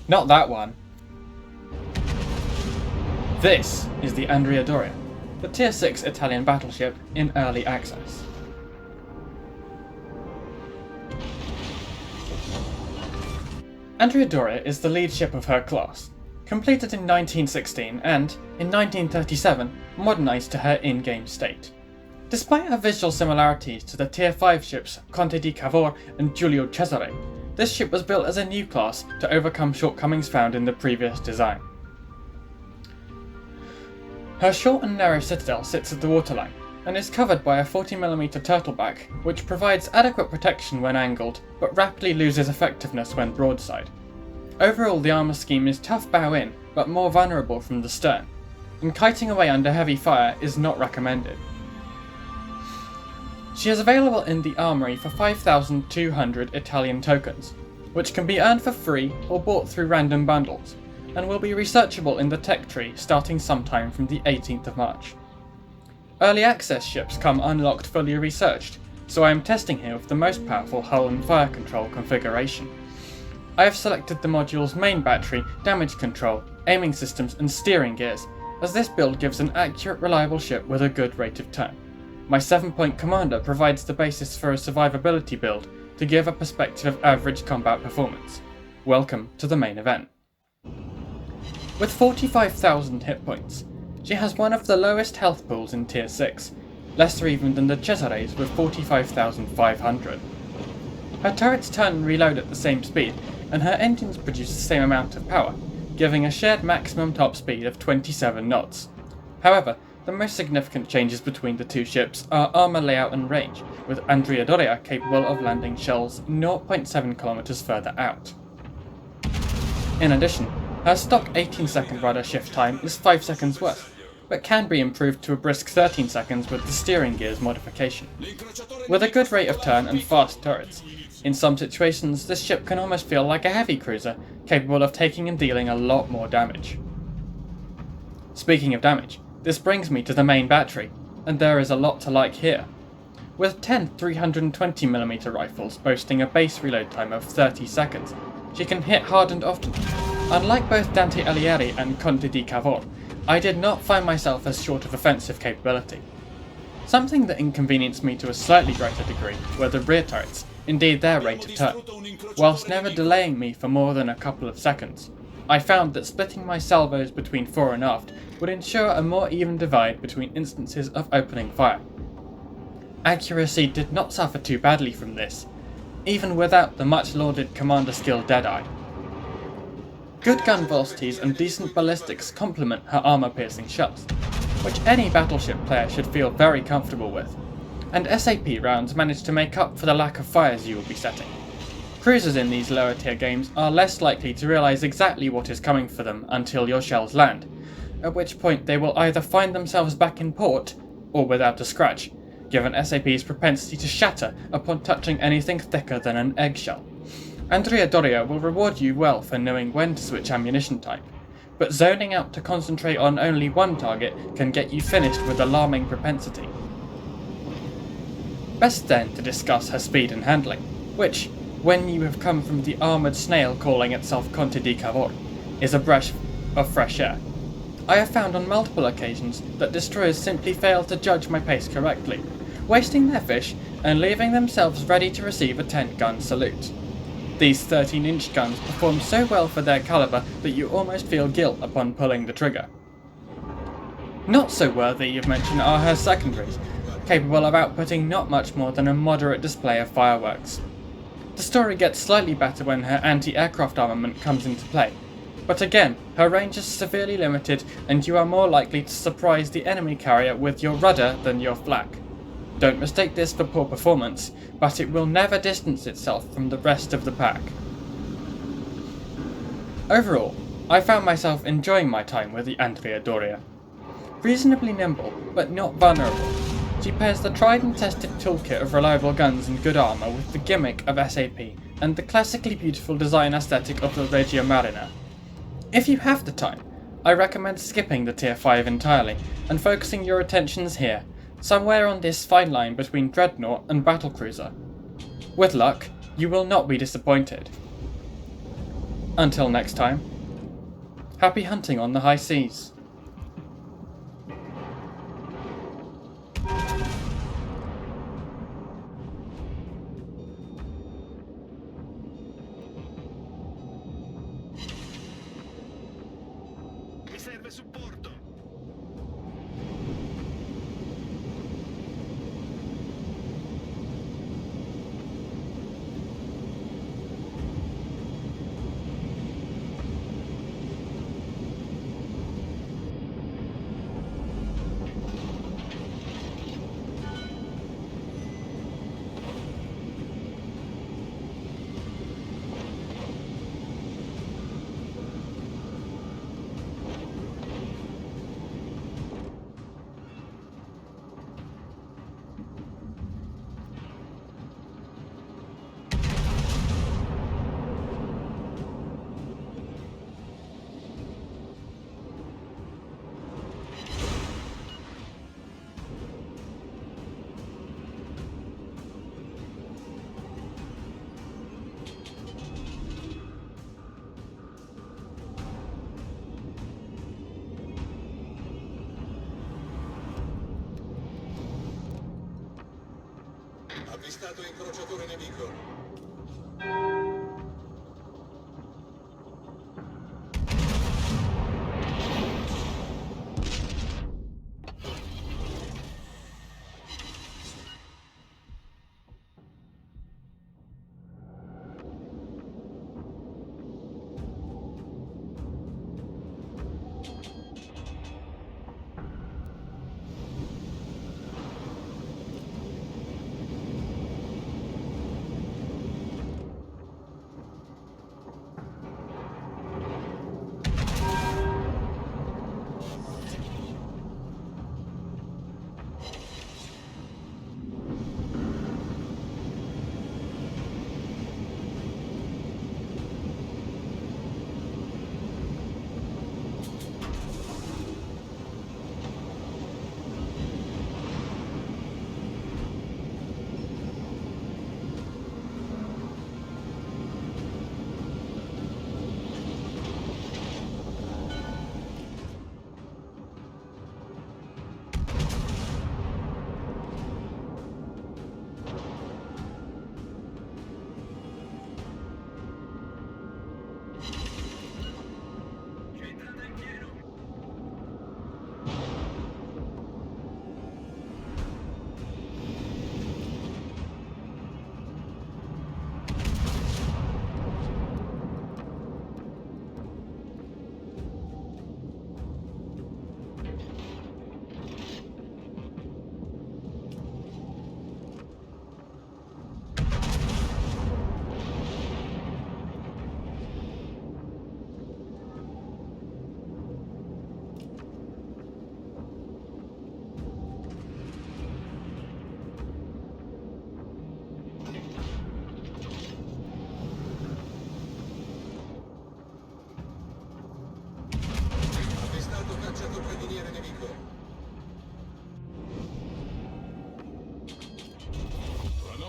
Not that one. This is the Andrea Doria, the Tier 6 Italian battleship in early access. Andrea Doria is the lead ship of her class, completed in 1916 and, in 1937, modernised to her in-game state. Despite her visual similarities to the Tier 5 ships Conte di Cavour and Giulio Cesare, this ship was built as a new class to overcome shortcomings found in the previous design. Her short and narrow citadel sits at the waterline, and is covered by a 40mm turtleback, which provides adequate protection when angled, but rapidly loses effectiveness when broadside. Overall, the armour scheme is tough bow in, but more vulnerable from the stern, and kiting away under heavy fire is not recommended. She is available in the armoury for 5,200 Italian tokens, which can be earned for free or bought through random bundles, and will be researchable in the tech tree starting sometime from the 18th of March. Early access ships come unlocked fully researched, so I am testing here with the most powerful hull and fire control configuration. I have selected the module's main battery, damage control, aiming systems and steering gears, as this build gives an accurate, reliable ship with a good rate of turn. My 7-point commander provides the basis for a survivability build to give a perspective of average combat performance. Welcome to the main event. With 45,000 hit points, she has one of the lowest health pools in Tier 6, lesser even than the Cesares with 45,500. Her turrets turn and reload at the same speed, and her engines produce the same amount of power, giving a shared maximum top speed of 27 knots. However, the most significant changes between the two ships are armour layout and range, with Andrea Doria capable of landing shells 0.7 km further out. In addition, her stock 18-second rudder shift time is 5 seconds worse, but can be improved to a brisk 13 seconds with the steering gear's modification. With a good rate of turn and fast turrets, in some situations this ship can almost feel like a heavy cruiser, capable of taking and dealing a lot more damage. Speaking of damage, this brings me to the main battery, and there is a lot to like here. With 10 320mm rifles boasting a base reload time of 30 seconds, she can hit hard and often. Unlike both Dante Alighieri and Conte di Cavour, I did not find myself as short of offensive capability. Something that inconvenienced me to a slightly greater degree were the rear turrets, indeed their rate of turn. Whilst never delaying me for more than a couple of seconds, I found that splitting my salvos between fore and aft would ensure a more even divide between instances of opening fire. Accuracy did not suffer too badly from this, even without the much lauded commander skill Deadeye. Good gun velocities and decent ballistics complement her armour-piercing shells, which any battleship player should feel very comfortable with, and SAP rounds manage to make up for the lack of fires you will be setting. Cruisers in these lower tier games are less likely to realise exactly what is coming for them until your shells land, at which point they will either find themselves back in port, or without a scratch, given SAP's propensity to shatter upon touching anything thicker than an eggshell. Andrea Doria will reward you well for knowing when to switch ammunition type, but zoning out to concentrate on only one target can get you finished with alarming propensity. Best then to discuss her speed and handling, which, when you have come from the armoured snail calling itself Conte di Cavour, is a breath of fresh air. I have found on multiple occasions that destroyers simply fail to judge my pace correctly, wasting their fish and leaving themselves ready to receive a 10-gun salute. These 13-inch guns perform so well for their calibre that you almost feel guilt upon pulling the trigger. Not so worthy of mention are her secondaries, capable of outputting not much more than a moderate display of fireworks. The story gets slightly better when her anti-aircraft armament comes into play, but again, her range is severely limited and you are more likely to surprise the enemy carrier with your rudder than your flak. Don't mistake this for poor performance, but it will never distance itself from the rest of the pack. Overall, I found myself enjoying my time with the Andrea Doria. Reasonably nimble, but not vulnerable, she pairs the tried and tested toolkit of reliable guns and good armour with the gimmick of SAP and the classically beautiful design aesthetic of the Regia Marina. If you have the time, I recommend skipping the Tier 5 entirely and focusing your attentions here, somewhere on this fine line between Dreadnought and Battlecruiser. With luck, you will not be disappointed. Until next time, happy hunting on the high seas. Mi serve supporto! Avvistato incrociatore nemico.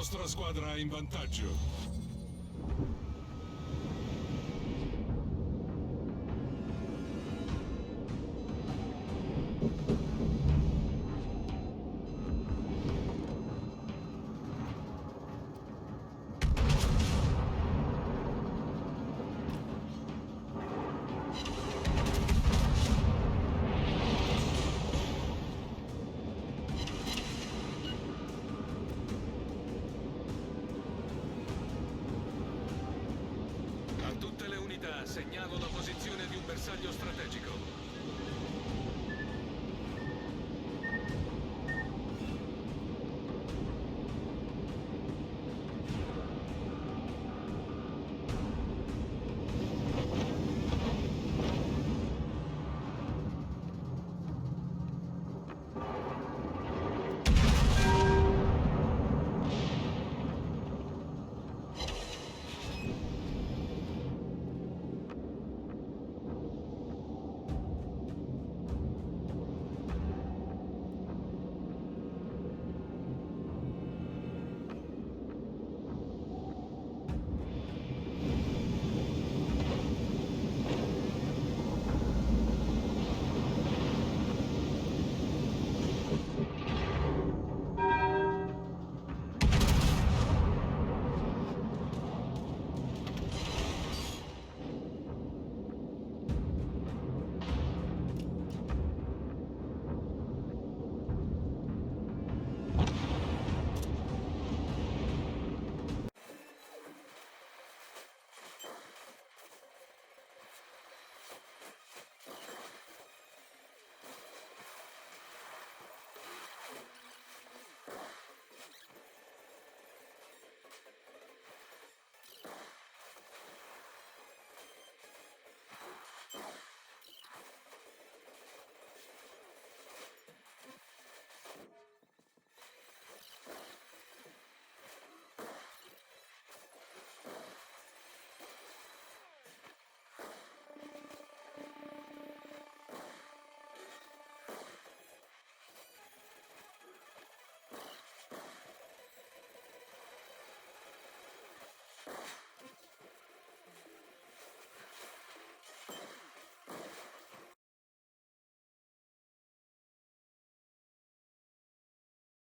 nostra squadra è in vantaggio. A tutte le unità segnalo la posizione di un bersaglio strategico.